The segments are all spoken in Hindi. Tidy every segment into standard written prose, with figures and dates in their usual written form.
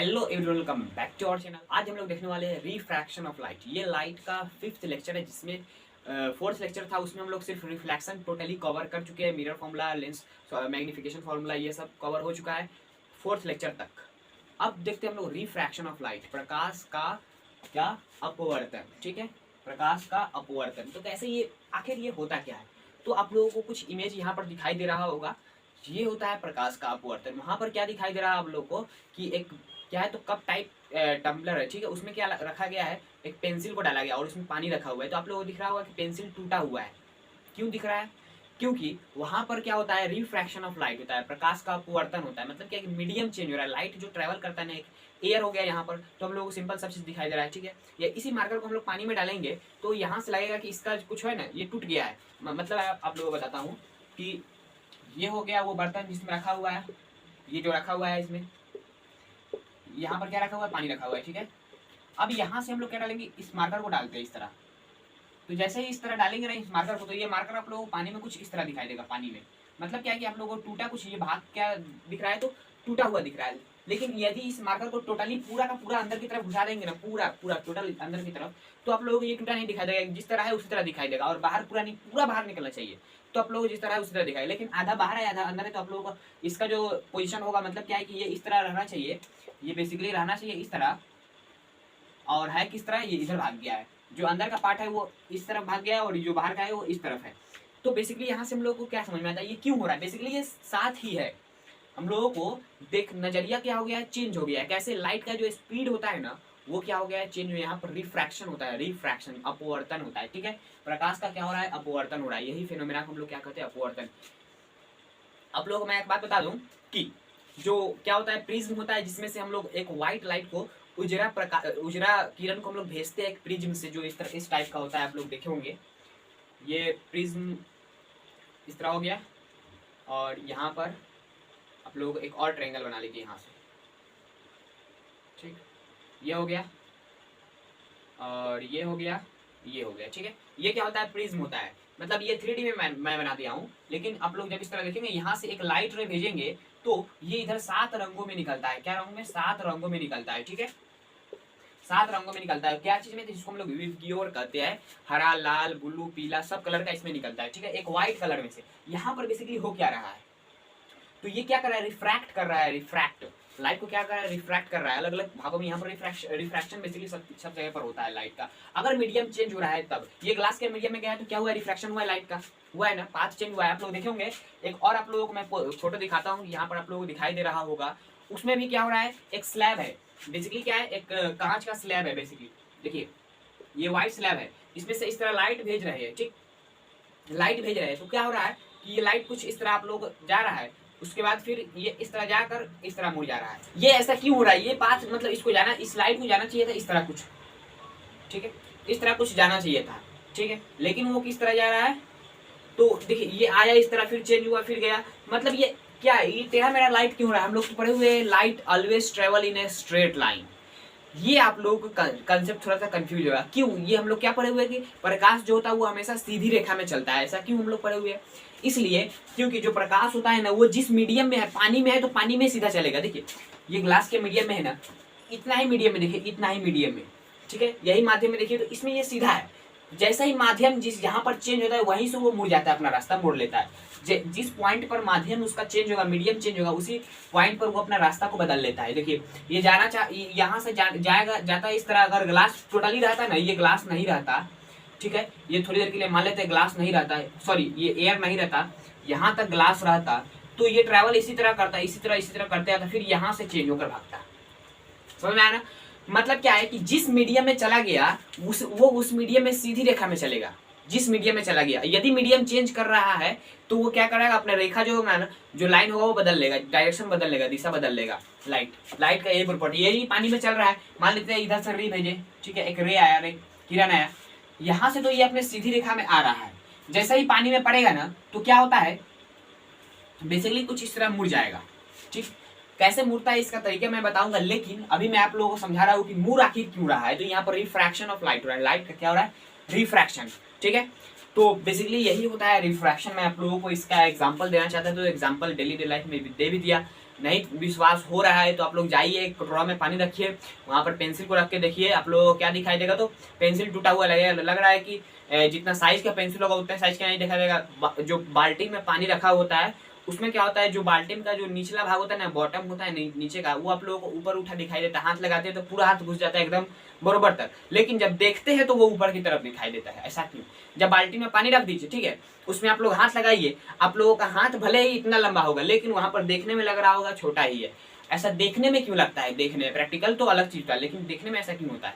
Hello everyone, welcome back to our channel. आज हम लोग देखने वाले हैं रिफ्रैक्शन ऑफ लाइट। ये लाइट का 5th लेक्चर है, जिसमें 4th लेक्चर था उसमें हम लोग सिर्फ रिफ्लेक्शन टोटली कवर कर चुके हैं। Mirror formula, lens magnification formula, ये सब कवर हो चुका है 4th लेक्चर तक। अब देखते हैं हम लोग रिफ्रैक्शन ऑफ लाइट, प्रकाश का क्या अपवर्तन। ठीक है, प्रकाश का अपवर्तन। तो कैसे ये आखिर ये होता क्या है? तो आप लोगों को कुछ इमेज यहाँ पर दिखाई दे रहा होगा। ये होता है प्रकाश का अपवर्तन। वहां पर क्या दिखाई दे रहा है आप लोगों को कि एक क्या है, तो कप टाइप टम्बलर है। ठीक है, उसमें क्या रखा गया है, एक पेंसिल को डाला गया और उसमें पानी रखा हुआ है। तो आप लोगों को दिख रहा होगा कि पेंसिल टूटा हुआ है। क्यों दिख रहा है? क्योंकि वहां पर क्या होता है, रिफ्रैक्शन ऑफ लाइट होता है, प्रकाश का अपवर्तन होता है। मतलब क्या, मीडियम चेंज हो रहा है। लाइट जो ट्रेवल करता है ना, एक एयर हो गया यहाँ पर, तो हम लोग को सिंपल सब चीज दिखाई दे रहा है। ठीक है, या इसी मार्कर को हम लोग पानी में डालेंगे तो यहाँ से लगेगा कि इसका कुछ है ना, ये टूट गया है। मतलब आप लोगों को बताता हूँ कि ये हो गया वो बर्तन जिसमें रखा हुआ है, ये जो रखा हुआ है, इसमें यहाँ पर क्या रखा हुआ है, पानी रखा हुआ है। ठीक है, अब यहाँ से हम लोग क्या डालेंगे, इस मार्कर को डालते हैं इस तरह। तो जैसे ही इस तरह डालेंगे ना इस मार्कर को, तो ये मार्कर आप लोगों को पानी में कुछ इस तरह दिखाई देगा। पानी में मतलब क्या है कि आप लोगों को टूटा कुछ ये भाग क्या दिख रहा है, तो टूटा हुआ दिख रहा है। लेकिन यदि इस मार्कर को टोटली पूरा का पूरा अंदर की तरफ घुसा देंगे ना, पूरा पूरा टोटल अंदर की तरफ, तो आप लोगों को ये टूटा नहीं दिखाई देगा। जिस तरह है उसी तरह दिखाई देगा, और बाहर पूरा नहीं, पूरा बाहर निकलना चाहिए। तो आप लोगों को जिस तरह है उसी तरह दिखाई, लेकिन आधा बाहर है आधा अंदर है। तो आप लोगों को इसका जो पोजिशन होगा, मतलब क्या है कि ये इस तरह रहना चाहिए, ये बेसिकली रहना चाहिए इस तरह। और है किस तरह, ये इधर भाग गया है। जो अंदर का पार्ट है वो इस तरफ भाग गया है, और जो बाहर का है वो इस तरफ है। तो बेसिकली यहाँ से हम लोग को क्या समझ में आता है, ये क्यों हो रहा है? बेसिकली ये साथ ही है। हम लोगों को देख नजरिया क्या हो गया है, चेंज हो गया है। कैसे लाइट का जो स्पीड होता है ना, वो क्या हो गया है, चेंज। यहाँ पर रिफ्रैक्शन होता है, रिफ्रैक्शन अपवर्तन होता है। ठीक है, प्रकाश का क्या हो रहा है, अपवर्तन हो रहा है। यही फिनोमेना हम लोग क्या कहते हैं, अपवर्तन। आप लोगों को मैं एक बात बता दूं कि जो क्या होता है, प्रिज्म होता है, जिसमें से हम लोग एक व्हाइट लाइट को, उजरा किरण को हम लोग भेजते हैं एक प्रिज्म से, जो इस तरह इस टाइप का होता है। आप लोग देखे होंगे ये प्रिज्म इस तरह हो गया, और यहाँ पर आप लोग एक और ट्रायंगल बना लीजिए यहाँ से। ठीक, ये हो गया, और ये हो गया, ये हो गया। ठीक है, ये क्या होता है, प्रिज्म होता है। मतलब ये 3D में मैं बना दिया हूँ। लेकिन आप लोग जब इस तरह देखेंगे, यहाँ से एक लाइट रे भेजेंगे तो ये इधर 7 रंगों में निकलता है। क्या रंगों में? 7 रंगों में निकलता है। ठीक है, 7 रंगों में निकलता है। क्या चीज में? जिसको हम लोग विवग्योर कहते हैं। हरा, लाल, ब्लू, पीला, सब कलर का इसमें निकलता है। ठीक है, एक व्हाइट कलर में से। यहाँ पर बेसिकली हो क्या रहा है, तो ये क्या कर रहा है, रिफ्रैक्ट कर रहा है। रिफ्रैक्ट लाइट को क्या कर रहा है, रिफ्रैक्ट कर रहा है अलग अलग भागों में। यहाँ पर रिफ्रैक्शन बेसिकली सब जगह पर होता है लाइट का। अगर मीडियम चेंज हो रहा है, तब ये ग्लास के मीडियम में गया है तो क्या हुआ, रिफ्रैक्शन हुआ है लाइट का, हुआ है ना, पाथ चेंज हुआ है। आप लोग देखे होंगे। एक और आप लोगों को मैं फोटो दिखाता हूँ, यहाँ पर आप लोगों को दिखाई दे रहा होगा। उसमें भी क्या हो रहा है, एक स्लैब है। बेसिकली क्या है, एक कांच का स्लैब है। बेसिकली देखिए, ये व्हाइट स्लैब है, इसमें से इस तरह लाइट भेज रहे हैं। ठीक, लाइट भेज रहे हैं, तो क्या हो रहा है कि ये लाइट कुछ इस तरह आप लोग जा रहा है, उसके बाद फिर ये इस तरह जाकर इस तरह मुड़ जा रहा है। ये ऐसा क्यों हो रहा है? ये पाथ मतलब इसको जाना, इस लाइट को जाना चाहिए था इस तरह कुछ। ठीक है, इस तरह कुछ जाना चाहिए था। ठीक है, लेकिन वो किस तरह जा रहा है, तो देखिए ये आया इस तरह, फिर चेंज हुआ, फिर गया। मतलब ये क्या है, ये टेढ़ा मेरा लाइट क्यों हो रहा है? हम लोग तो पढ़े हुए हैं, light always travel in a straight line. ये आप लोगों का कंसेप्ट थोड़ा सा कंफ्यूज होगा। क्यों? ये हम लोग क्या पढ़े हुए हैं कि प्रकाश जो होता है वो हमेशा सीधी रेखा में चलता है। ऐसा क्यों हम लोग पढ़े हुए हैं? इसलिए क्योंकि जो प्रकाश होता है ना, वो जिस मीडियम में है, पानी में है तो पानी में सीधा चलेगा। देखिए ये ग्लास के मीडियम में है ना, इतना ही मीडियम में, देखिए इतना ही मीडियम में। ठीक है, यही माध्यम में देखिए, तो इसमें ये सीधा है। जैसा ही माध्यम जिस यहाँ पर चेंज होता है, वहीं से वो मुड़ जाता है, अपना रास्ता मोड़ लेता है। जिस पॉइंट पर माध्यम उसका चेंज होगा, मीडियम चेंज होगा, उसी पॉइंट पर वो अपना रास्ता को बदल लेता है। देखिए ये जाना यहाँ से जाएगा, जाता है इस तरह। अगर ग्लास टोटली रहता ना, ये ग्लास नहीं रहता। ठीक है, ये थोड़ी देर के लिए मान लेते हैं ग्लास नहीं रहता है, सॉरी ये एयर नहीं रहता, यहाँ तक ग्लास रहता, तो ये ट्रैवल इसी तरह करता है, इसी तरह करते आता, फिर यहाँ से चेंज होकर भागता। समझ में आया ना? मतलब क्या है कि जिस मीडियम में चला गया वो उस मीडियम में सीधी रेखा में चलेगा। जिस मीडियम में चला गया, यदि मीडियम चेंज कर रहा है तो वो क्या करेगा, अपना रेखा जो होगा ना, जो लाइन होगा वो बदल लेगा, डायरेक्शन बदल लेगा, दिशा बदल लेगा। लाइट का ये प्रॉपर्टी, यही पानी में चल रहा है। मान लेते हैं इधर से रे भेजे, ठीक है, एक रे आया, रे किरण आया यहाँ से, तो ये अपने सीधी रेखा में आ रहा है। जैसे ही पानी में पड़ेगा ना, तो क्या होता है, बेसिकली कुछ इस तरह मुड़ जाएगा। ठीक, कैसे मुड़ता है इसका तरीका मैं बताऊंगा, लेकिन अभी मैं आप लोगों को समझा रहा हूँ कि मुड़ आखिर क्यों रहा है। तो यहाँ पर रिफ्रैक्शन ऑफ लाइट हो रहा है। लाइट का क्या हो रहा है, रिफ्रैक्शन। ठीक है, तो बेसिकली यही होता है रिफ्रैक्शन। मैं आप लोगों को इसका एग्जांपल देना चाहता था, तो एग्जांपल डेली लाइफ में दे भी दिया। नहीं विश्वास हो रहा है तो आप लोग जाइए, कटोरा में पानी रखिए, वहां पर पेंसिल को रख के देखिए, आप लोगों को क्या दिखाई देगा, तो पेंसिल टूटा हुआ लग रहा है कि जितना साइज का पेंसिल होगा उतना साइज का नहीं दिखाई देगा। जो बाल्टी में पानी रखा होता है उसमें क्या होता है, जो बाल्टी का जो निचला भाग होता है ना, बॉटम होता है नीचे का, वो आप लोगों को ऊपर उठा दिखाई देता है। हाथ लगाते हैं तो पूरा हाथ घुस जाता है एकदम बरोबर तक, लेकिन जब देखते हैं तो वो ऊपर की तरफ दिखाई देता है। ऐसा क्यों? जब बाल्टी में पानी रख दीजिए, ठीक है, उसमें आप लोग हाथ लगाइए, आप लोगों का हाथ भले ही इतना लंबा होगा लेकिन वहां पर देखने में लग रहा होगा छोटा ही है। ऐसा देखने में क्यों लगता है? देखने में प्रैक्टिकल तो अलग चीज था, लेकिन देखने में ऐसा क्यों होता है?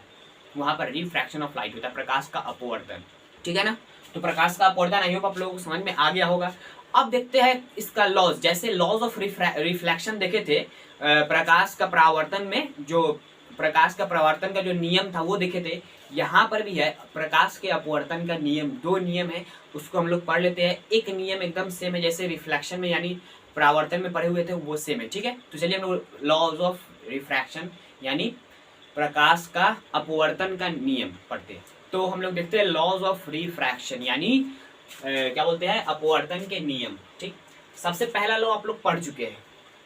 वहां पर रिफ्रैक्शन ऑफ लाइट होता है, प्रकाश का अपवर्तन, ठीक है ना। तो प्रकाश का अपवर्तन आई होप आप लोगों को समझ में आ गया होगा। अब देखते हैं इसका लॉज, जैसे लॉज ऑफ रिफ्लेक्शन देखे थे प्रकाश का परावर्तन में, जो प्रकाश का परावर्तन का जो नियम था वो देखे थे, यहाँ पर भी है प्रकाश के अपवर्तन का नियम। दो नियम है, उसको हम लोग पढ़ लेते हैं। एक नियम एकदम सेम है जैसे रिफ्लेक्शन में यानी परावर्तन में पढ़े हुए थे, वो सेम है, ठीक है। तो चलिए हम लोग लॉज ऑफ रिफ्रैक्शन यानी प्रकाश का अपवर्तन का नियम पढ़ते हैं। तो हम लोग देखते हैं लॉज ऑफ रिफ्रैक्शन यानी क्या बोलते हैं, अपवर्तन के नियम, ठीक। सबसे पहला लॉ आप लोग पढ़ चुके हैं,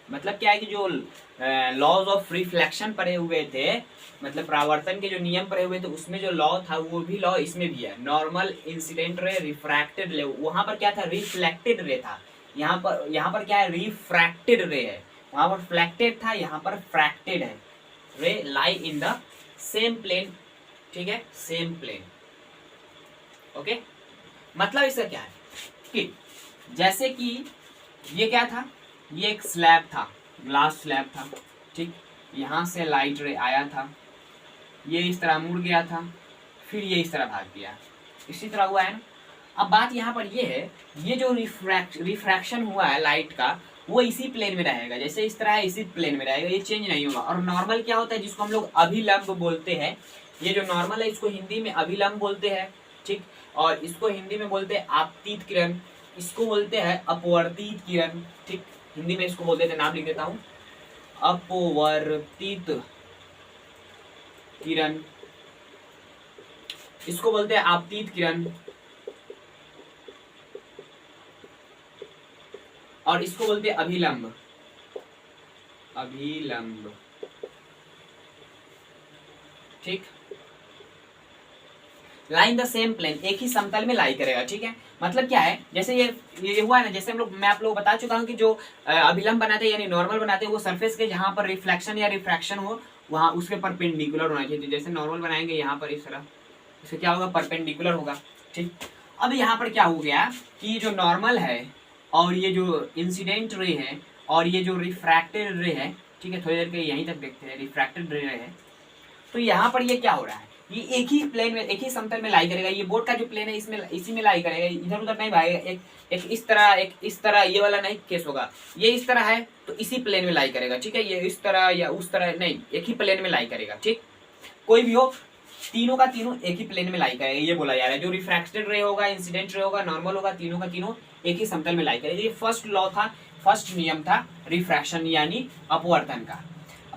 मतलब क्या है कि जो लॉज ऑफ रिफ्लेक्शन पढ़े हुए थे, मतलब परावर्तन के जो नियम पढ़े हुए थे, उसमें जो लॉ था वो भी लॉ इसमें भी है। नॉर्मल इंसिडेंट रे, रिफ्रैक्टेड रे, वहां पर क्या था, रिफ्लेक्टेड रे था। यहाँ पर क्या है, रिफ्रैक्टेड रे है। वहां पर फ्लैक्टेड था, यहाँ पर फ्रैक्टेड है। रे लाई इन द सेम प्लेन, ठीक है, सेम प्लेन, ओके। मतलब इसका क्या है कि जैसे कि ये क्या था, ये एक स्लैब था, ग्लास स्लैब था, ठीक। यहां से लाइट रे आया था, ये इस तरह मुड़ गया था, फिर ये इस तरह भाग गया, इसी तरह हुआ है ना। अब बात यहाँ पर ये है, ये जो रिफ्रैक्शन हुआ है लाइट का, वो इसी प्लेन में रहेगा, जैसे इस तरह है इसी प्लेन में रहेगा, ये चेंज नहीं होगा। और नॉर्मल क्या होता है, जिसको हम लोग अभिलंब बोलते हैं, ये जो नॉर्मल है इसको हिंदी में अभिलंब बोलते हैं, ठीक। और इसको हिंदी में बोलते हैं आपतित किरण, इसको बोलते हैं अपवर्तित किरण, ठीक। हिंदी में इसको बोलते थे, नाम लिख देता हूं, अपवर्तित किरण, इसको बोलते हैं आपतित किरण, और इसको बोलते हैं अभिलंब, अभिलंब, ठीक। लाई इन द सेम प्लेन, एक ही समतल में लाई करेगा, ठीक है। मतलब क्या है, जैसे ये हुआ है ना, जैसे हम लोग, मैं आप लोग बता चुका हूँ कि जो अभिलंब बनाते हैं यानी नॉर्मल बनाते हैं, वो सरफेस के जहां पर रिफ्लेक्शन या रिफ्रैक्शन हो वहां उसके परपेंडिकुलर होना चाहिए। जैसे नॉर्मल बनाएंगे यहाँ पर इस तरह, इससे क्या होगा, परपेंडिकुलर होगा, ठीक। अब यहाँ पर क्या हो गया कि जो नॉर्मल है और ये जो इंसिडेंट रे है और ये जो रिफ्रैक्टेड रे है, ठीक है, थोड़ी देर के यहीं तक देखते हैं, रिफ्रैक्टेड रे है, तो यहाँ पर ये क्या हो रहा है, ये एक ही प्लेन में, एक ही समतल में लाई करेगा। ये बोर्ड का जो प्लेन है इसमें इसी में लाई करेगा, इधर उधर नहीं भागेगा। एक इस तरह, एक इस तरह, ये वाला नहीं केस होगा। ये इस तरह है तो इसी प्लेन में लाई करेगा, ठीक है। ये इस तरह या उस तरह नहीं, एक ही प्लेन में लाई करेगा, ठीक। कोई भी हो, तीनों का तीनों एक ही प्लेन में लाई करेगा, ये बोला जा रहा है। जो रिफ्रैक्टेड रे होगा, इंसिडेंट रे होगा, नॉर्मल होगा, तीनों का तीनों एक ही समतल में लाई करेगा। ये फर्स्ट लॉ था, फर्स्ट नियम था रिफ्रैक्शन यानी अपवर्तन का।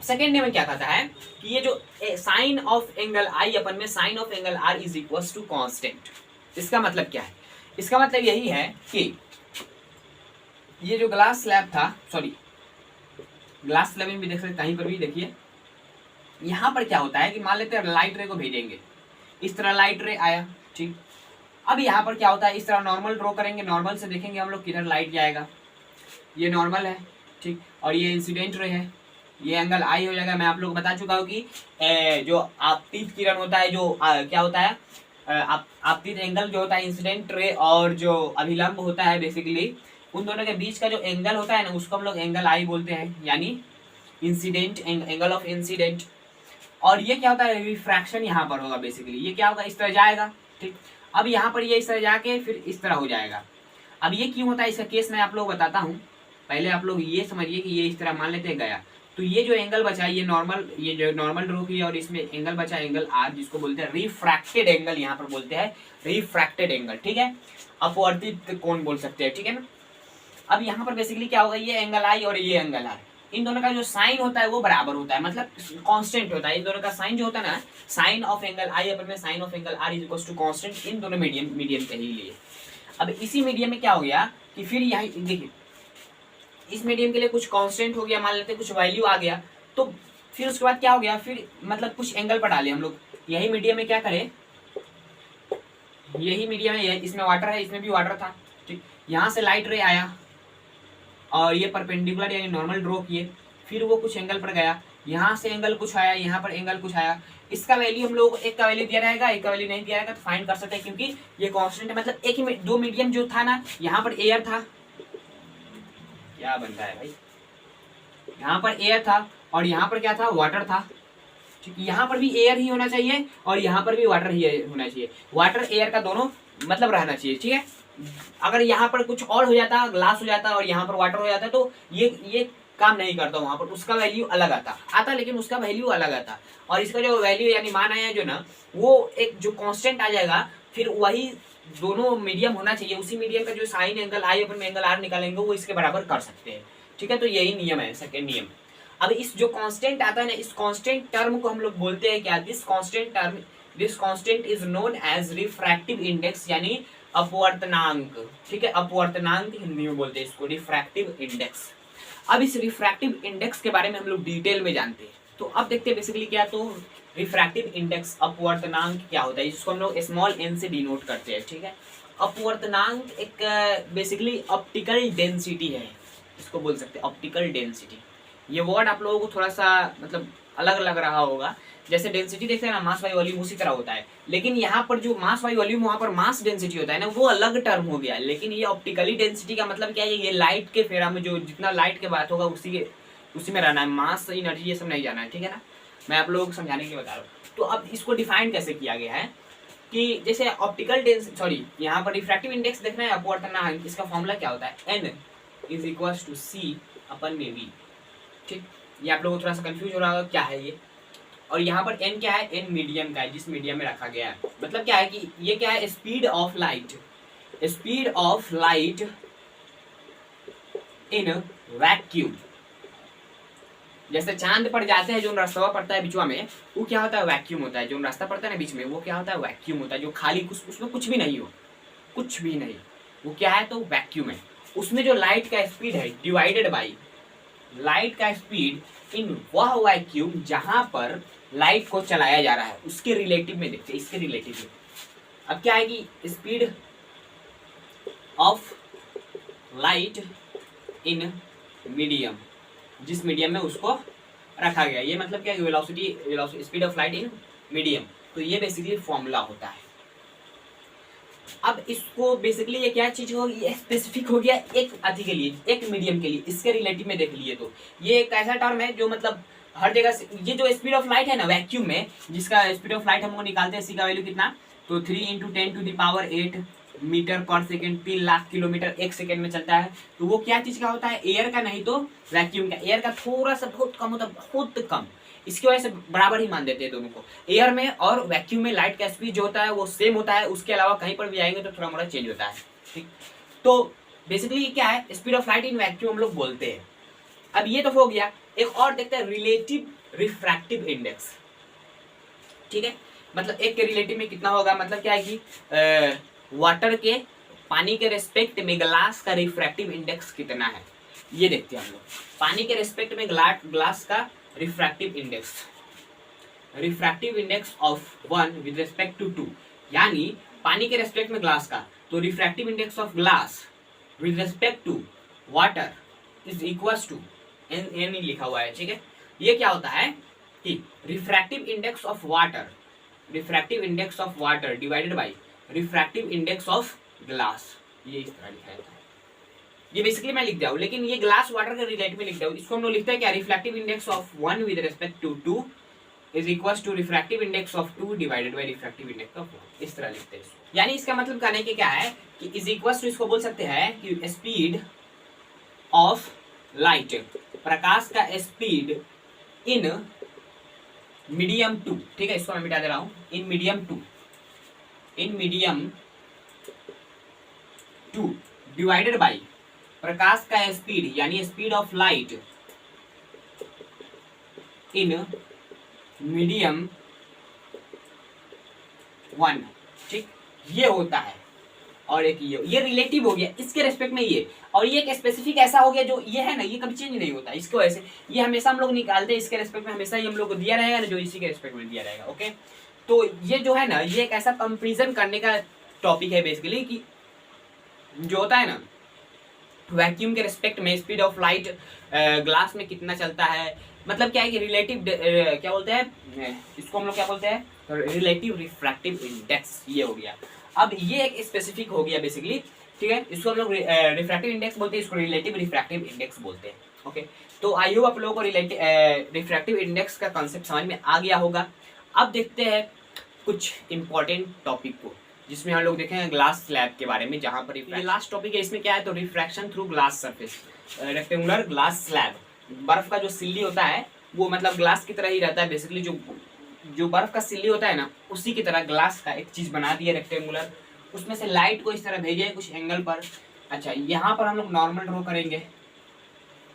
सेकेंड नियम क्या कहता है कि ये जो साइन ऑफ एंगल आई अपन में sine of angle r is equal to constant. इसका मतलब क्या है, इसका मतलब यही है कि ये जो ग्लास स्लैब था, सॉरी ग्लास स्लैब में भी देख सकते, कहीं पर भी देखिए, यहां पर क्या होता है कि मान लेते हैं लाइट रे को भेजेंगे, इस तरह लाइट रे आया, ठीक। अब यहाँ पर क्या होता है, इस तरह नॉर्मल ड्रॉ करेंगे, नॉर्मल से देखेंगे हम लोग किधर लाइट जाएगा, ये नॉर्मल है, ठीक। और ये इंसिडेंट रे है, ये एंगल आई हो जाएगा। मैं आप लोग बता चुका हूँ कि जो आपतित किरण होता है, जो क्या होता है, आपतित एंगल जो होता है इंसिडेंट रे और जो अभिलंब होता है, बेसिकली उन दोनों के बीच का जो एंगल होता है ना, उसको हम लोग एंगल आई बोलते हैं, यानी इंसिडेंट, एंगल ऑफ इंसिडेंट। और ये क्या होता है, रिफ्रैक्शन यहाँ पर होगा, बेसिकली ये क्या होगा, इस तरह जाएगा, ठीक। अब यहाँ पर ये इस तरह जाके फिर इस तरह हो जाएगा। अब ये क्यों होता है, इसका केस मैं आप लोग बताता हूँ। पहले आप लोग ये समझिए कि ये इस तरह मान लेते हैं गया, तो ये जो एंगल बचा, ये नॉर्मल, ये जो नॉर्मल ड्रॉ किया और इसमें एंगल बचा एंगल आर, जिसको बोलते हैं रिफ्रैक्टेड एंगल, यहाँ पर बोलते हैं रिफ्रैक्टेड एंगल, ठीक है। अपवर्तित कोण बोल सकते हैं, ठीक है ना। अब यहाँ पर बेसिकली क्या होगा, ये एंगल आई और ये एंगल आर, इन दोनों का जो साइन होता है वो बराबर होता है, मतलब कांस्टेंट होता है। इन दोनों का साइन जो होता है ना, साइन ऑफ एंगल आई अपन में sine of angle r is equal to constant, इन दोनों मीडियम के ही लिए। अब इसी मीडियम में क्या हो गया कि फिर यहाँ देखिए, इस मीडियम के लिए कुछ कांस्टेंट हो गया, मान लेते हैं कुछ वैल्यू आ गया, तो फिर उसके बाद क्या हो गया, फिर मतलब कुछ एंगल पर डाले हम लोग। यही मीडियम में क्या करें, यही मीडियम है, इसमें वाटर है, इसमें भी वाटर था, ठीक। यहाँ से लाइट रे आया और ये परपेंडिकुलर यानी नॉर्मल ड्रॉ किए, फिर वो कुछ एंगल पर गया, यहाँ से एंगल कुछ आया, यहाँ पर एंगल कुछ आया। इसका वैल्यू हम लोग एक का वैल्यू दिया रहेगा, एक का वैल्यू नहीं दिया रहेगा, तो फाइंड कर सकते हैं, क्योंकि ये कांस्टेंट है। मतलब एक ही दो मीडियम जो था ना, यहाँ पर एयर था, क्या बनता है भाई, यहाँ पर एयर था और यहाँ पर क्या था, वाटर था, ठीक। यहाँ पर भी एयर ही होना चाहिए और यहाँ पर भी वाटर ही होना चाहिए, वाटर एयर का दोनों मतलब रहना चाहिए, ठीक है। अगर यहाँ पर कुछ और हो जाता, ग्लास हो जाता और यहाँ पर वाटर हो जाता, तो ये काम नहीं करता, वहां पर उसका वैल्यू अलग आता, लेकिन उसका वैल्यू अलग आता। और इसका जो वैल्यू यानी मान आया जो ना, वो एक जो कांस्टेंट आ जाएगा, फिर वही दोनों मीडियम होना चाहिए, उसी मीडियम का जो साइन एंगल आई अपन में एंगल आर निकालेंगे वो इसके बराबर कर सकते हैं, ठीक है। तो यही नियम है, सेकेंड नियम। अब इस जो कांस्टेंट आता है ना, इस कांस्टेंट टर्म को हम लोग बोलते हैं क्या, this constant is known as refractive index, यानी अपवर्तनांक, ठीक है। अपवर्तनांक हिंदी में बोलते हैं इसको, रिफ्रैक्टिव इंडेक्स। अब इस रिफ्रैक्टिव इंडेक्स के बारे में हम लोग डिटेल में जानते हैं, तो अब देखते हैं बेसिकली क्या, तो रिफ्रैक्टिव इंडेक्स अपवर्तनांक क्या होता है, इसको हम लोग स्मॉल एन से डिनोट करते हैं, ठीक है। अपवर्तनांक एक बेसिकली ऑप्टिकल डेंसिटी है, इसको बोल सकते हैं ऑप्टिकल डेंसिटी। ये वर्ड आप लोगों को थोड़ा सा मतलब अलग लग रहा होगा, जैसे डेंसिटी देखते हैं ना, मास बाई वॉल्यूम, उसी तरह होता है, लेकिन यहाँ पर जो मास बाई वॉल्यूम, वहाँ पर मास डेंसिटी होता है ना, वो अलग टर्म हो गया। लेकिन ये ऑप्टिकली डेंसिटी का मतलब क्या है, ये लाइट के फेरा में जो जितना लाइट के बात होगा उसी में रहना है, मास एनर्जी ये सब नहीं जाना है, ठीक है ना। मैं आप लोगों को समझाने के लिए बता रहा हूँ। तो अब इसको डिफाइन कैसे किया गया है कि जैसे ऑप्टिकल डेंसिटी, सॉरी यहाँ पर रिफ्रैक्टिव इंडेक्स देखना है, अपवर्तनांक, इसका फॉर्मूला क्या होता है, n is equal to c upon में v, ठीक। ये आप लोगों को थोड़ा सा कंफ्यूज हो रहा होगा क्या है ये, और यहाँ पर n क्या है, n मीडियम का है, जिस मीडियम में रखा गया है। मतलब क्या है कि ये क्या है, speed of light in vacuum. जैसे चांद पर जाते हैं, जो रास्ता पड़ता है बीचवा में, वो क्या होता है, वैक्यूम होता है। जो रास्ता पड़ता है ना बीच में, वो क्या होता है, वैक्यूम होता है। जो खाली उसमें कुछ भी नहीं हो, कुछ भी नहीं, वो क्या है, तो वैक्यूम है। उसमें जो लाइट का स्पीड है डिवाइडेड बाई लाइट का स्पीड इन वह वैक्यूम जहां पर लाइट को चलाया जा रहा है, उसके रिलेटिव में देखते हैं, इसके रिलेटिव में। अब क्या है कि speed of light in medium, जिस मीडियम में उसको रखा गया, ये मतलब क्या है, velocity speed of light in medium. तो ये बेसिकली फॉर्मूला होता है। अब इसको बेसिकली ये क्या चीज होगी, ये स्पेसिफिक हो गया एक अति के लिए, एक मीडियम के लिए, इसके रिलेटिव में देख लिए तो ये एक ऐसा टर्म है जो मतलब हर जगह से, ये जो स्पीड ऑफ लाइट है ना वैक्यूम में, जिसका स्पीड ऑफ लाइट हम लोग निकालते हैं, सी का वैल्यू कितना, तो 3 × 10⁸ मीटर पर सेकेंड, 3 लाख किलोमीटर एक सेकेंड में चलता है। तो वो क्या चीज का होता है, एयर का, नहीं तो वैक्यूम का। एयर का थोड़ा सा बहुत कम होता है, बहुत कम, इसकी वजह से बराबर ही मान देते हैं दोनों को। एयर में और वैक्यूम में लाइट का स्पीड जो होता है वो सेम होता है, उसके अलावा कहीं पर भी आएंगे तो थोड़ा मोड़ा चेंज होता है, ठीक। तो बेसिकली ये क्या है, speed of light in vacuum हम लोग बोलते हैं। अब ये तो हो गया, एक और देखते हैं, रिलेटिव रिफ्रैक्टिव इंडेक्स, ठीक है। मतलब एक के रिलेटिव में कितना होगा, मतलब क्या है कि वाटर के, पानी के रेस्पेक्ट में ग्लास का रिफ्रैक्टिव इंडेक्स कितना है, ये देखते हैं हम लोग। पानी के रेस्पेक्ट में ग्लास का refractive index of 1 with respect to 2, यानी पानी के रेस्पेक्ट में ग्लास का, तो refractive index of glass with respect to water is equal to n लिखा हुआ है, ठीक है। ये क्या होता है कि refractive index of water divided by refractive index of glass, ये इस तरह लिखा जाता है। ये बेसिकली मैं लिख दिया हूं, लेकिन ये ग्लास वाटर के रिलेटिव में लिख दिया हूं। इसको हम लोग लिखते हैं क्या, refractive index of 1 with respect to 2 is equal to refractive index of 2 divided by refractive index of 1, इस तरह लिखते हैं। यानी इसका मतलब कहने के क्या है कि इज इक्वल टू, इसको बोल सकते हैं कि स्पीड ऑफ लाइट, प्रकाश का स्पीड इन मीडियम 2, ठीक है। इसको मैं मिटा दे रहा हूं, इन मीडियम 2 डिवाइडेड बाई प्रकाश का स्पीड, यानी speed of light in medium 1, ठीक, ये होता है। और एक ये रिलेटिव हो गया इसके रेस्पेक्ट में ये, और ये एक स्पेसिफिक ऐसा हो गया जो ये है ना, ये कभी चेंज नहीं होता, इसकी वजह से ये हमेशा हम लोग निकालते हैं, इसके रेस्पेक्ट में हमेशा ही हम लोग को दिया रहेगा ना, जो इसी के रेस्पेक्ट में दिया रहेगा। ओके, तो ये जो है ना, ये एक ऐसा कंपेरिजन करने का टॉपिक है बेसिकली, कि जो होता है ना वैक्यूम के रिस्पेक्ट में स्पीड ऑफ लाइट ग्लास में कितना चलता है, मतलब क्या है कि रिलेटिव क्या बोलते हैं इसको हम लोग, क्या बोलते हैं, रिलेटिव रिफ्रैक्टिव इंडेक्स, ये हो गया। अब ये एक स्पेसिफिक हो गया बेसिकली, ठीक है, इसको हम लोग रिफ्रैक्टिव इंडेक्स बोलते हैं, इसको रिलेटिव रिफ्रैक्टिव इंडेक्स बोलते हैं। ओके, तो आई होप आप लोगों को रिफ्रैक्टिव इंडेक्स का कॉन्सेप्ट समझ में आ गया होगा। अब देखते हैं कुछ इंपॉर्टेंट टॉपिक को, जिसमें हम लोग देखेंगे ग्लास स्लैब के बारे में, जहां पर ये लास्ट टॉपिक है। इसमें क्या है, तो refraction through glass surface, rectangular glass slab, बर्फ का जो सिल्ली होता है वो मतलब ग्लास की तरह ही रहता है बेसिकली, जो बर्फ का सिल्ली होता है ना, उसी की तरह ग्लास का एक चीज बना दी है रेक्टेंगुलर, उसमें से लाइट को इस तरह भेजे कुछ एंगल पर। अच्छा, यहाँ पर हम लोग नॉर्मल ड्रॉ करेंगे,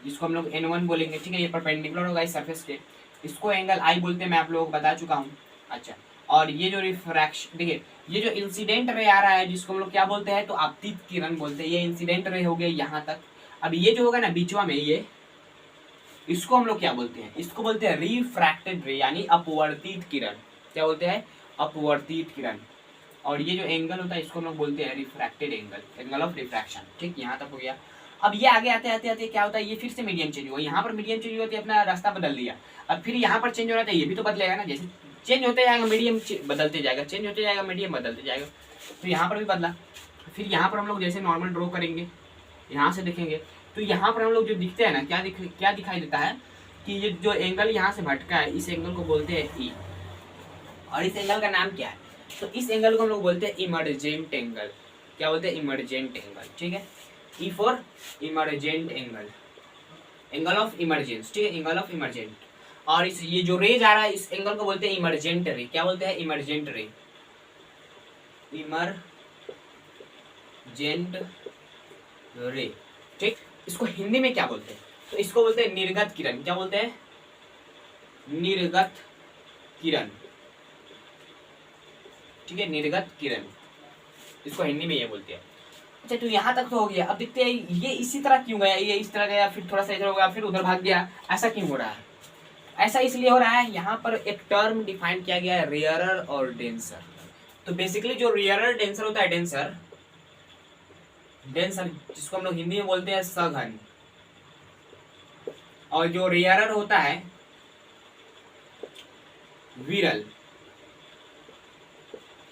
जिसको हम लोग N1 बोलेंगे, ठीक है, ये परपेंडिकुलर होगा इस सरफेस के, इसको एंगल I बोलते हैं, मैं आप लोगों को बता चुका हूँ। अच्छा, और ये जो रिफ्रैक्शन, देखिए ये जो इंसिडेंट रे आ रहा है, जिसको हम लोग क्या बोलते हैं, तो आपतित किरण बोलते हैं, ये इंसिडेंट रे हो गया यहाँ तक। अब ये जो होगा ना बीचवा में, ये इसको हम लोग क्या बोलते हैं, इसको बोलते हैं रिफ्रैक्टेड रे, यानी अपवर्तित किरण। क्या बोलते हैं, अपवर्तित किरण। और ये जो एंगल होता है इसको हम लोग बोलते हैं refracted angle, angle of refraction. ठीक, यहाँ तक हो गया। अब ये आगे आते आते आते क्या होता है, ये फिर से मीडियम चेंज हुआ, यहाँ पर मीडियम चेंज हुआ तो अपना रास्ता बदल दिया, अब फिर यहाँ पर चेंज हो रहा था, ये भी तो बदलेगा ना, जैसे चेंज होते जाएगा मीडियम बदलते जाएगा, चेंज होते जाएगा मीडियम बदलते जाएगा, तो यहाँ पर भी बदला। फिर यहाँ पर हम लोग जैसे नॉर्मल ड्रॉ करेंगे, यहाँ से देखेंगे तो यहाँ पर हम लोग जो दिखते हैं ना, क्या दिखाई देता है कि ये जो एंगल यहाँ से भटका है, इस एंगल को बोलते हैं ई, और इस एंगल का नाम क्या है, तो इस एंगल को हम लोग बोलते हैं इमर्जेंट एंगल। क्या बोलते हैं, इमर्जेंट एंगल। ठीक है, E for emergent angle, angle of emergence. ठीक है, एंगल ऑफ इमरजेंट। और इस ये जो रे जा रहा है, इस एंगल को बोलते हैं इमरजेंट रे। क्या बोलते हैं, इमरजेंट रे, इमरजेंट रे। ठीक, इसको हिंदी में क्या बोलते हैं, तो इसको बोलते हैं निर्गत किरण। क्या बोलते हैं, निर्गत किरण। ठीक है, निर्गत किरण, इसको हिंदी में ये बोलते हैं। अच्छा, तो यहाँ तक तो हो गया। अब देखते हैं ये इसी तरह क्यों गया, ये इस तरह गया, फिर थोड़ा सा इधर हो गया, फिर उधर भाग गया, ऐसा क्यों हो रहा है? ऐसा इसलिए हो रहा है, यहाँ पर एक टर्म डिफाइन किया गया है, रेयरर और डेंसर। तो बेसिकली जो रेयरर डेंसर होता है, डेंसर जिसको हम लोग हिंदी में बोलते हैं सघन, और जो रेयरर होता है विरल।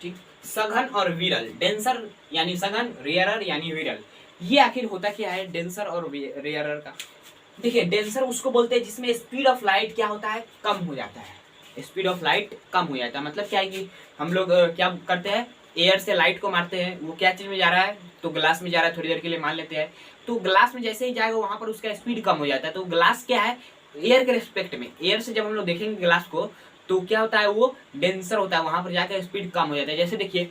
ठीक, सघन और विरल, डेंसर यानी सघन, रेयरर यानी विरल। ये आखिर होता क्या है डेंसर और रेयरर का? देखिए, डेंसर उसको बोलते हैं जिसमें स्पीड ऑफ लाइट क्या होता है, कम हो जाता है। स्पीड ऑफ लाइट कम हो जाता है, मतलब क्या है कि हम लोग क्या करते हैं, एयर से लाइट को मारते हैं, वो क्या चीज में जा रहा है, तो ग्लास में जा रहा है, थोड़ी देर के लिए मान लेते हैं, तो ग्लास में जैसे ही जाएगा वहां पर उसका स्पीड कम हो जाता है। तो ग्लास क्या है, एयर के रिस्पेक्ट में, एयर से जब हम लोग देखेंगे ग्लास को, तो क्या होता है, वो डेंसर होता है, वहां पर जाकर स्पीड कम हो जाता है। जैसे देखिए,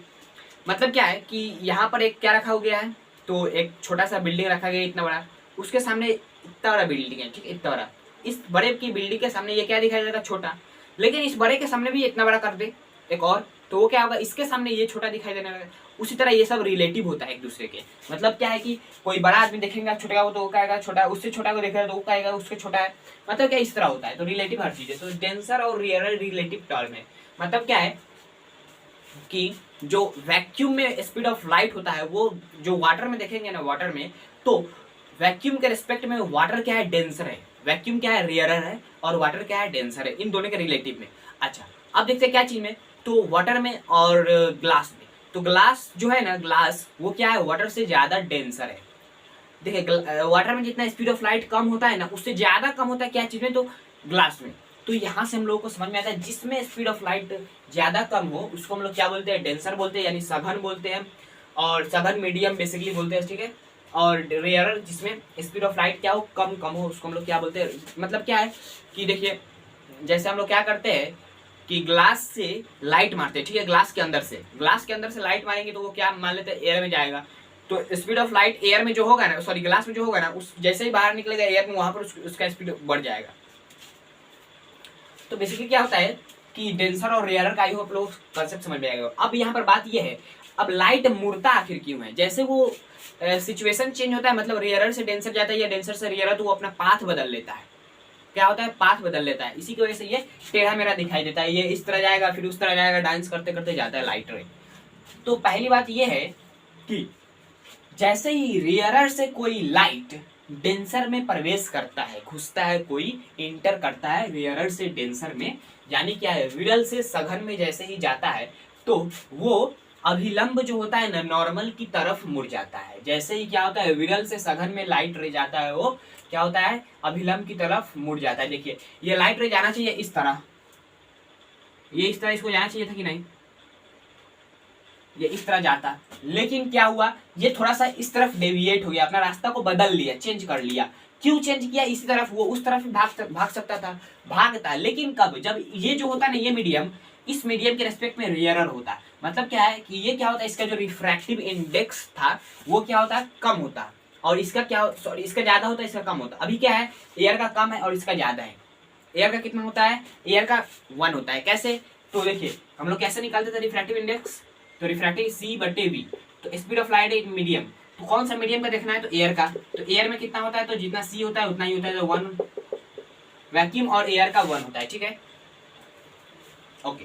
मतलब क्या है कि यहाँ पर एक क्या रखा हो गया है, तो एक छोटा सा बिल्डिंग रखा गया इतना बड़ा, उसके सामने इतना बड़ा बिल्डिंग है। ठीक है, इतना बड़ा, इस बड़े की बिल्डिंग के सामने ये क्या दिखाई देगा, छोटा, लेकिन इस बड़े के सामने भी इतना बड़ा कर दे एक और, तो वो क्या होगा, इसके सामने ये छोटा दिखाई देने लगा। उसी तरह ये सब रिलेटिव होता है एक दूसरे के, मतलब क्या है कि कोई बड़ा आदमी देखेगा छोटा को तो वो कहेगा छोटा, उससे छोटा को देखेगा तो वो कहेगा उसके छोटा है, मतलब क्या इस तरह होता है। तो रिलेटिव हर चीज है। तो डेंसर और रेयरर रिलेटिव टर्म है। मतलब क्या है कि जो वैक्यूम में स्पीड ऑफ लाइट होता है, वो जो वाटर में देखेंगे ना, वाटर में, तो वैक्यूम के रिस्पेक्ट में वाटर क्या है, डेंसर है, वैक्यूम क्या है, रेयरर है, और वाटर क्या है, डेंसर है, इन दोनों के रिलेटिव में। अच्छा, अब देखते हैं क्या चीज में, तो वाटर में और ग्लास में। तो ग्लास जो है ना, ग्लास वो क्या है, वाटर से ज्यादा डेंसर है। देखिए, वाटर में जितना स्पीड ऑफ लाइट कम होता है ना, उससे ज्यादा कम होता है क्या चीज में, तो ग्लास में। तो यहाँ से हम लोगों को समझ में आता है, जिसमें स्पीड ऑफ लाइट ज्यादा कम हो उसको हम लोग क्या बोलते हैं, डेंसर बोलते हैं, यानी सघन बोलते हैं, और सघन मीडियम बेसिकली बोलते हैं। ठीक है, और रेयरर जिसमें स्पीड ऑफ लाइट क्या हो, कम हो, उसको हम लोग क्या बोलते हैं। मतलब क्या है कि देखिए, जैसे हम लोग क्या करते हैं कि ग्लास से लाइट मारते हैं, ठीक है, ग्लास के अंदर से लाइट मारेंगे तो वो क्या मान लेते हैं, एयर में जाएगा। तो स्पीड ऑफ लाइट एयर में जो होगा ना, सॉरी ग्लास में जो होगा ना, उस जैसे ही बाहर निकलेगा एयर में, वहां पर उसका स्पीड बढ़ जाएगा। तो बेसिकली क्या होता है कि डेंसर और रेयरर का ही आप लोग कंसेप्ट समझ में आएगा। अब यहाँ पर बात ये है, अब लाइट मुड़ता आखिर क्यों है? जैसे वो सिचुएशन चेंज होता है, मतलब रेयरर से डेंसर जाता है या डेंसर से रेयरर, तो वो अपना पाथ बदल लेता है। क्या होता है? पाथ बदल लेता है। इसी की वजह से ये टेढ़ा मेढ़ा दिखाई देता है। ये इस तरह जाएगा, फिर उस तरह जाएगा, डांस करते करते जाता है लाइट रे। तो पहली बात ये है कि जैसे ही रेयरर से कोई लाइट डेंसर में प्रवेश करता है, घुसता है, कोई इंटर करता है रेयरर से डेंसर में, यानी क्या है, विरल से सघन में जैसे ही जाता है, तो वो अभिलंब जो होता है ना, नॉर्मल की तरफ मुड़ जाता है। जैसे ही क्या होता है, विरल से सघन में लाइट रे जाता है, वो क्या होता है, अभिलंब की तरफ मुड़ जाता है। देखिए ये लाइट रे जाना चाहिए इस तरह, ये इस तरह इसको जाना चाहिए था कि नहीं, ये इस तरह जाता, लेकिन क्या हुआ, ये थोड़ा सा इस तरफ डेविएट हो गया, अपना रास्ता को बदल लिया, चेंज कर लिया। क्यों चेंज किया? इसी तरफ, वो उस तरफ भाग सकता था, भागता, लेकिन कब, जब ये जो होता है ना, ये मीडियम, इस मीडियम के रेस्पेक्ट में रेयरर होता। मतलब क्या है कि ये क्या होता है, इसका जो रिफ्रैक्टिव इंडेक्स था वो क्या होता है, कम होता, और इसका क्या, सॉरी, इसका ज्यादा होता है, इसका कम होता। अभी क्या है, एयर का कम है और इसका ज्यादा है। एयर का कितना होता है, एयर का 1 होता है। कैसे? तो देखिए हम लोग कैसे निकालते थे रिफ्रैक्टिव इंडेक्स, तो रिफ्रैक्टिव C/V, तो स्पीड ऑफ लाइट है मीडियम, तो कौन सा मीडियम का देखना है, तो एयर का। तो एयर में कितना होता है, तो जितना C होता है उतना ही होता है, तो 1, वैक्यूम और एयर का 1 होता है। ठीक है, ओके।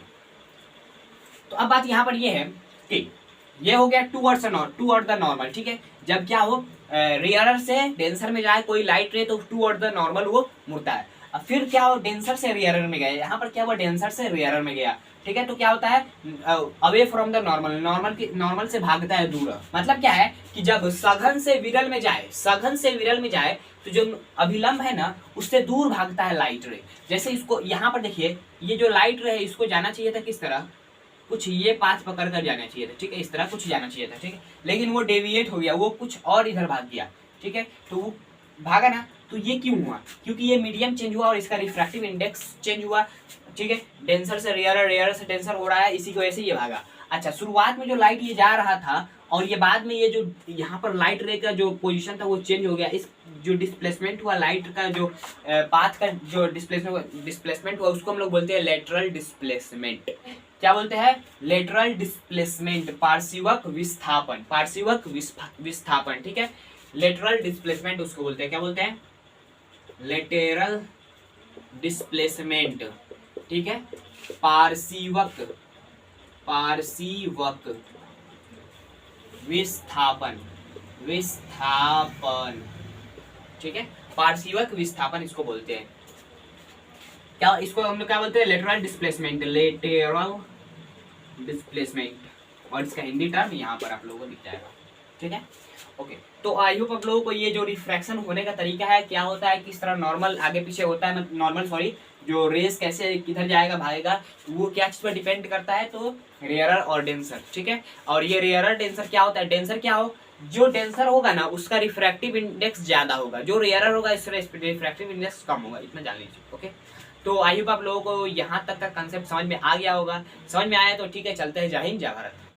तो अब बात यहाँ पर ये है कि ये हो गया टूवर्ड्स द नॉर्मल। ठीक है, जब क्या हो, रेयरर से डेंसर में जाए कोई लाइट रे, तो टूवर्ड द नॉर्मल वो मुड़ता है। अब फिर क्या हो, डेंसर से रेयरर में गया, यहाँ पर क्या हुआ, डेंसर से रेयरर में गया। ठीक है, तो क्या होता है, away from the normal, normal से भागता है दूर। मतलब क्या है कि जब सघन से विरल में जाए, सघन से विरल में जाए, तो जो अभिलंब है ना, उससे दूर भागता है लाइट रे। जैसे इसको यहाँ पर देखिए, ये जो लाइट रे है, इसको जाना चाहिए था किस तरह, कुछ ये पाथ पकड़ कर जाना चाहिए था। ठीक है, इस तरह कुछ जाना चाहिए था। ठीक है, लेकिन वो डेविएट हो गया, वो कुछ और इधर भाग गया। ठीक है, तो वो भागा ना, तो ये क्यों हुआ, क्योंकि ये मीडियम चेंज हुआ और इसका रिफ्रैक्टिव इंडेक्स चेंज हुआ। ठीक है, डेंसर से रेयरर, रेयरर से डेंसर हो रहा है, इसी की वजह से ये भागा। अच्छा, शुरुआत में जो लाइट ये जा रहा था, और ये बाद में ये जो यहाँ पर लाइट रे का जो पोजीशन था वो चेंज हो गया। इस जो डिस्प्लेसमेंट हुआ लाइट का, जो पाथ का जो डिस्प्लेसमेंट हुआ, उसको हम लोग बोलते हैं लेटरल डिस्प्लेसमेंट। क्या बोलते हैं, लेटरल डिस्प्लेसमेंट, पार्श्विक विस्थापन, पार्श्विक विस्थापन। ठीक है, लेटरल डिस्प्लेसमेंट उसको बोलते हैं, क्या बोलते हैं, लेटरल डिस्प्लेसमेंट। ठीक है, पार्श्विक विस्थापन, ठीक है, पार्श्विक विस्थापन इसको बोलते हैं। क्या इसको हम लोग क्या बोलते हैं, लेटरल डिस्प्लेसमेंट, और इसका हिंदी टर्म यहाँ पर आप लोगों को दिख जाएगा। ठीक है, ओके। तो आई होप आप लोगों को ये जो रिफ्रैक्शन होने का तरीका है, क्या होता है, किस तरह नॉर्मल आगे पीछे होता है, नॉर्मल सॉरी, जो रेस कैसे किधर जाएगा, भागेगा, वो क्या चीज पर डिपेंड करता है, तो रेयरर और डेंसर। ठीक है, और ये रेयरर डेंसर क्या होता है, डेंसर क्या हो, जो डेंसर होगा ना उसका रिफ्रैक्टिव इंडेक्स ज्यादा होगा, जो रेयरर होगा इसका रिफ्रैक्टिव इंडेक्स कम होगा, इतना जान लीजिए। ओके, तो आई होप आप लोगों को यहाँ तक का कंसेप्ट समझ में आ गया होगा। समझ में आया तो ठीक है, चलते हैं। जय हिंद, जय भारत।